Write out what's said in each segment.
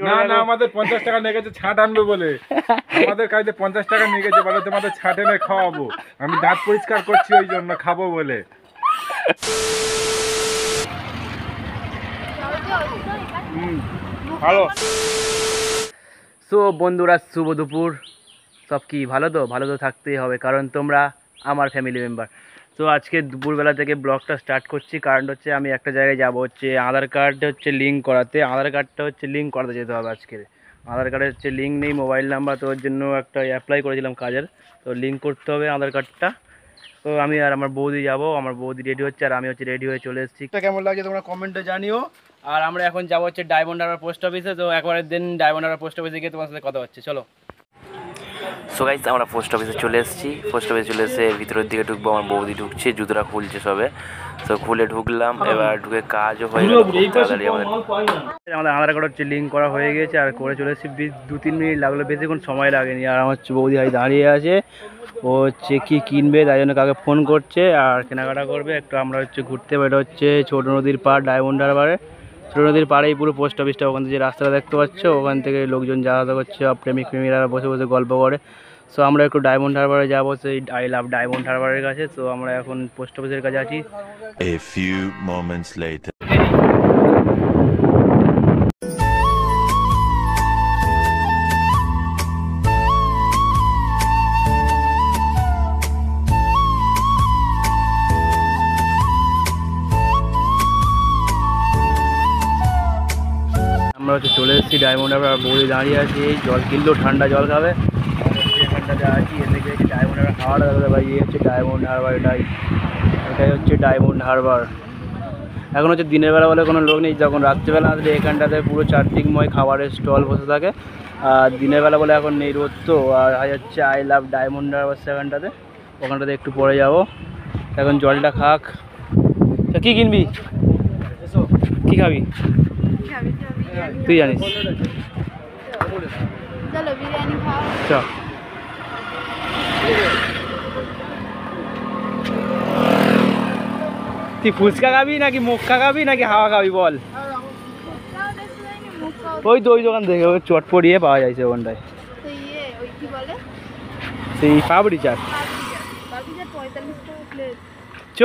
না না আমাদের 50 টাকা নিয়ে গেছে ছাট আনবে বলে, আমাদের কাছে 50 টাকা নিয়ে গেছে বলে তোমাদের ছাট এনে খাওয়াবো, আমি দাঁত পরিষ্কার করছি ওই জন্য খাবো বলে। ভালো। সো বন্ধুরা শুভ দুপুর, সব কি ভালো তো? ভালো তো থাকতেই হবে, কারণ তোমরা আমার ফ্যামিলি মেম্বার। তো আজকে দুপুরবেলা থেকে ব্লগটা স্টার্ট করছি, কারণ হচ্ছে আমি একটা জায়গায় যাব, হচ্ছে আধার কার্ড হচ্ছে লিঙ্ক করাতে। আধার কার্ডটা হচ্ছে লিঙ্ক করাতে যেতে হবে আজকে। আধার কার্ডের হচ্ছে লিঙ্ক নেই, মোবাইল নাম্বার, তো ওর জন্য একটা অ্যাপ্লাই করেছিলাম কাজের, তো লিঙ্ক করতে হবে আধার কার্ডটা। তো আমি আর আমার বৌদি যাব, আমার বৌদি রেডি হচ্ছে আর আমি হচ্ছে রেডি হয়ে চলে এসেছি। কেমন লাগছে তোমরা কমেন্টে জানিও। আর আমরা এখন যাবো হচ্ছে ডায়মন্ড হারবার পোস্ট অফিসে, তো একবারের দিন ডায়মন্ড হারবার পোস্ট অফিসে গিয়ে তোমার সাথে কথা হচ্ছে, চলো। সো গাইস আমরা পোস্ট অফিসে চলে এসেছি, পোস্ট অফিসে চলে এসে ভিতরের দিকে ঢুকবো, আমার বৌদি ঢুকছে, জুতোটা খুলছে সবে, তো খুলে ঢুকলাম, এবার ঢুকে কাজও হয়ে গেল তাড়াতাড়ি। আমাদের আধার কার্ড হচ্ছে লিঙ্ক করা হয়ে গেছে আর করে চলে এসেছি, 2-3 মিনিট লাগলো, বেশিক্ষণ সময় লাগেনি। আর আমার বৌদি ভাই দাঁড়িয়ে আছে, ও হচ্ছে কী কিনবে তাই জন্য কাকে ফোন করছে আর কেনাকাটা করবে একটু। আমরা হচ্ছে ঘুরতে বেরো হচ্ছে ছোটো নদীর পাড় ডায়মন্ড হারবারে, ছোটো নদীর পাড়েই পুরো পোস্ট অফিসটা, ওখান থেকে যে রাস্তাটা দেখতে পাচ্ছ ওখান থেকে লোকজন যাওয়া আসা করছে, প্রেমিক প্রেমিকারা বসে বসে গল্প করে। সো আমরা একটু ডায়মন্ড হারবারে যাবো, সেই আই লাভ ডায়মন্ড হারবারের কাছে। তো আমরা এখন পোস্ট অফিসের কাছে আছি। A few moments later. আমরা হচ্ছে চলে এসেছি ডায়মন্ড হারবার, বৌদি দাঁড়িয়ে আছি, জল কিনলেও ঠান্ডা জল খাবে, এখানটাতে আছি। এদিকে হচ্ছে ডায়মন্ড হারবার খাওয়াটা দাদা ভাই, এই হচ্ছে ডায়মন্ড হারবার, এটাই হচ্ছে ডায়মন্ড হারবার। এখন হচ্ছে দিনের বেলা বলে কোনো লোক নেই, যখন রাত্রিবেলা আসলে এখানটাতে পুরো চারদিকময় খাবারের স্টল বসে থাকে, আর দিনের বেলা বলে এখন নেই, রোদ তো। আর হচ্ছে আই লাভ ডায়মন্ড হারবার সেখানটাতে, ওখানটাতে একটু পরে যাব। এখন জলটা খাক। তা কী কিনবি, কী খাবি তুই জানিস? চলো বিরিয়ানি খাও। চ তুই ফুচকা খাবি নাকি মুক্কা খাবি নাকি হাওয়া খাবি বল? ওই তো ওই দোকান থেকে ওই চটপটিয়ে পাওয়া যাচ্ছে ওখানটায়, সেই পাপড়ি চাট। চ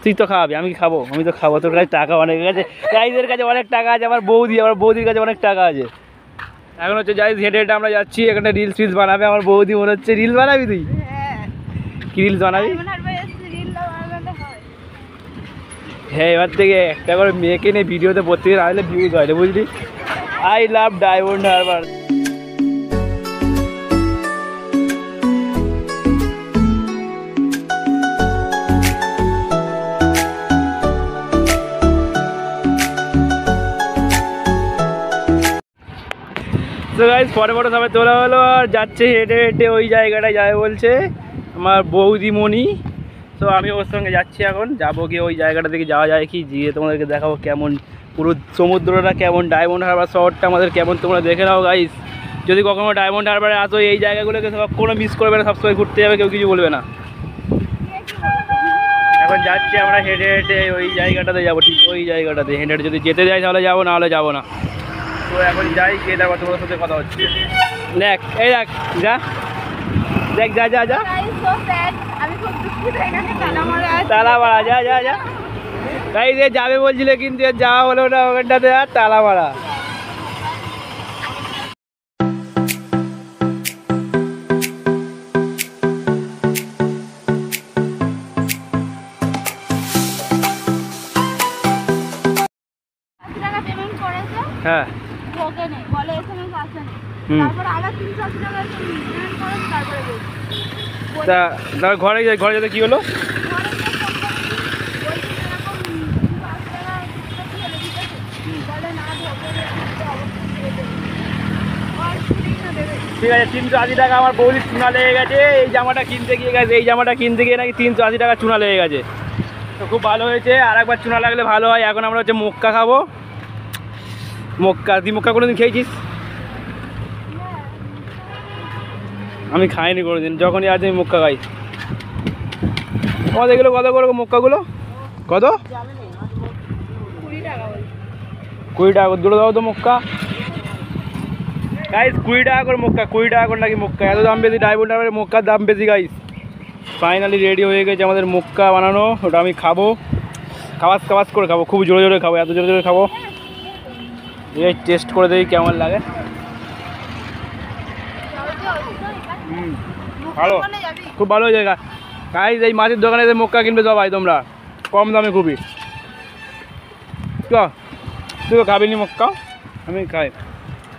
তুই তো খাওয়াবি, আমি কি খাবো? আমি তো খাবো, তোর কাছে টাকা অনেক আছে, গাইজের কাছে অনেক টাকা আছে, আমার বৌদির কাছে অনেক টাকা আছে। এখন হচ্ছে যাই হেঁটে হেঁটে আমরা যাচ্ছি, এখানে রিলস ফিলস বানাবে আমার বৌদি, মনে হচ্ছে রিলস বানাবি তুই? কি রিলস বানাবি? হ্যাঁ এবার থেকে একটা করে মেয়েকে নিয়ে ভিডিওতে প্রত্যেকের আসলে ভিউজ হয়, বুঝলি? I love diamond Harbour. তো গাইস ফটো সবাই তোলা হলো, আর যাচ্ছে হেঁটে হেঁটে ওই জায়গাটায় যাবে বলছে আমার বৌদিমণি। তো আমি ওর সঙ্গে যাচ্ছি, এখন যাবো গিয়ে ওই জায়গাটা থেকে যাওয়া যায় কি, গিয়ে তোমাদেরকে দেখাবো কেমন পুরো সমুদ্রটা, কেমন ডায়মন্ড হারবার শহরটা আমাদের কেমন, তোমরা দেখে নাও গাইস। যদি কখনো ডায়মন্ড হারবারে আসো এই জায়গাগুলোকে কখনো মিস করবে না, সবসময় ঘুরতে যাবে, কেউ কিছু বলবে না। এখন যাচ্ছি আমরা হেঁটে হেঁটে ওই জায়গাটাতে যাবো, ঠিক ওই জায়গাটাতে হেঁটে হেঁটে যদি যেতে যাই তাহলে যাবো, না হলে যাবো না। তো এখন যাই, গিয়ে তারপর তোমার সাথে কথা হচ্ছে। দেখ এই দেখ যা, দেখ যা যা যা তালা মারা, যা যা যা। তাই যে যাবে বলছিলে কিন্তু যাওয়া হলো না ওখানটাতে, আর তালা মারা। হ্যাঁ তা ঘরে যেতে কি হলো? ঠিক আছে, 380 টাকা আমার বৌদির চুনা লেগে গেছে এই জামাটা কিনতে গিয়ে, এই জামাটা কিনতে গিয়ে নাকি 380 টাকা চুনা লেগে গেছে। তো খুব ভালো হয়েছে, আর একবার চুনা লাগলে ভালো হয়। এখন আমরা হচ্ছে মক্কা খাবো, মক্কা। তুই মক্কা কোনোদিন খেয়েছিস? আমি খাইনি কোনোদিন, যখনই আজ আমি মক্কা খাই। আমাদের এগুলো কত করে মক্কাগুলো? কত? 20 টাকা। 20 টাকা দুটো দাও তো মক্কা। গাইস 20 টাকা করে মক্কা, 20 টাকা করে নাকি মক্কা, এত দাম বেশি, ডায়মন্ড হারবারের মক্কার দাম বেশি গাইস। ফাইনালি রেডি হয়ে গেছে আমাদের মক্কা বানানো, ওটা আমি খাবো, খাবাস করে খাবো, খুব জোরে জোরে খাবো, এত জোরে জোরে খাবো। এই টেস্ট করে দেখি কেমন লাগে। ভালো, খুব ভালো জায়গা গাইস। এই মাছের দোকানে এসে মক্কা কিনবে সবাই তোমরা, কম দামে খুবই। তুই তো খাবিনি মক্কা, আমি খাই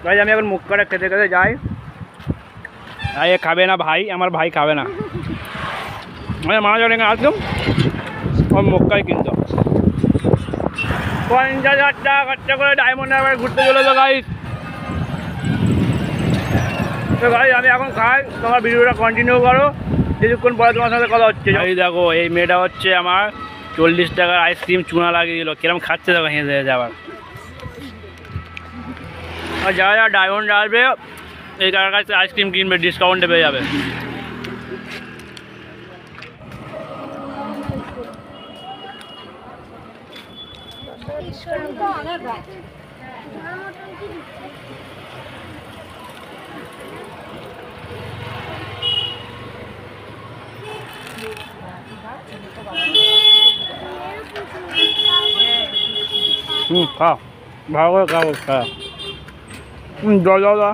ভাই। আমি এখন মক্কাটা খেতে খেতে যাই। ভাই এ খাবে না ভাই, আমার ভাই খাবে না। মানে মানুষ অনেক আসলাম আমার মক্কাই কিনতো। 50,000 টাকা খরচা করে ডায়মন্ড হারবার ঘুরতে চলেছো গাইস। তো ভাই আমি এখন খাই, তোমার ভিডিওটা কন্টিনিউ করো, কিছুক্ষণ পরে তোমার সাথে কথা হচ্ছে। এই দেখো এই মেয়েটা হচ্ছে আমার 40 টাকার আইসক্রিম চুনা লাগিয়ে দিল, কিরম খাচ্ছে দেখো হেঁটে হেঁটে আবার। আর যারা যারা ডায়মন্ড আসবে এই কার কাছে আইসক্রিম কিনবে ডিসকাউন্টে পেয়ে যাবে। খাও ভালো করে খাও, খাও জল দাও দাও।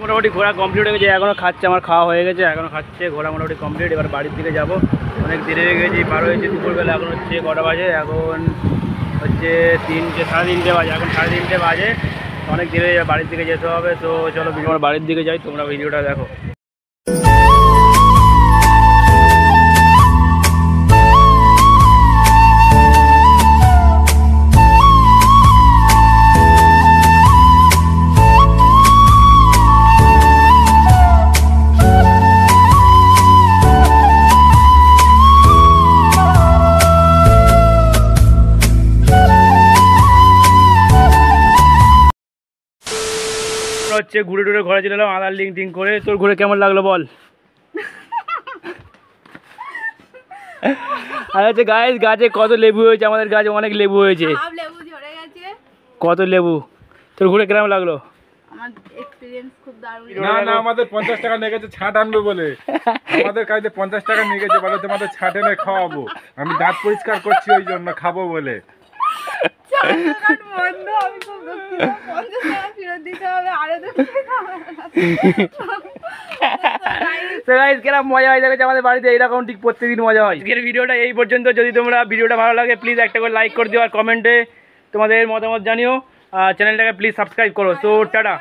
মোটামুটি ঘোরা কমপ্লিট হয়ে গেছে, এখনও খাচ্ছে, আমার খাওয়া হয়ে গেছে, এখনও খাচ্ছে, ঘোরা মোটামুটি কমপ্লিট। এবার বাড়ির দিকে যাব, অনেক দেরি হয়ে গেছি, পার হয়েছে দুপুরবেলা। এখন হচ্ছে কটা বাজে, এখন হচ্ছে 3টে, 3:30 বাজে, এখন 3:30 বাজে, অনেক দেরি হয়ে যাবে, বাড়ির দিকে যেতে হবে। তো চলো আমার বাড়ির দিকে যাই, তোমরা ভিডিওটা দেখো। হচ্ছে ঘুরে টুরে ঘরে চলে এলাম আধার লিঙ্ক টিঙ্ক করে। তোর ঘুরে কেমন লাগলো বল? আর হচ্ছে গাছ, গাছে কত লেবু হয়েছে, আমাদের গাছে অনেক লেবু হয়েছে। কত লেবু, তোর ঘুরে কেমন লাগলো? না না, আমাদের 50 টাকা নিয়ে গেছে ছাট আনবে বলে, আমাদের কাছে 50 টাকা নিয়ে গেছে বলে তোমাদের ছাট এনে খাওয়াবো। আমি দাঁত পরিষ্কার করছি ওই জন্য খাবো বলে। মজা হয় দেখেছে আমাদের বাড়িতে, এইরকম ঠিক প্রত্যেকদিন মজা হয়। আজকের ভিডিওটা এই পর্যন্ত। যদি তোমরা ভিডিওটা ভালো লাগে প্লিজ একটা করে লাইক করে দিও, আর কমেন্টে তোমাদের মতামত জানিও। চ্যানেলটাকে প্লিজ সাবস্ক্রাইব করো। So tata.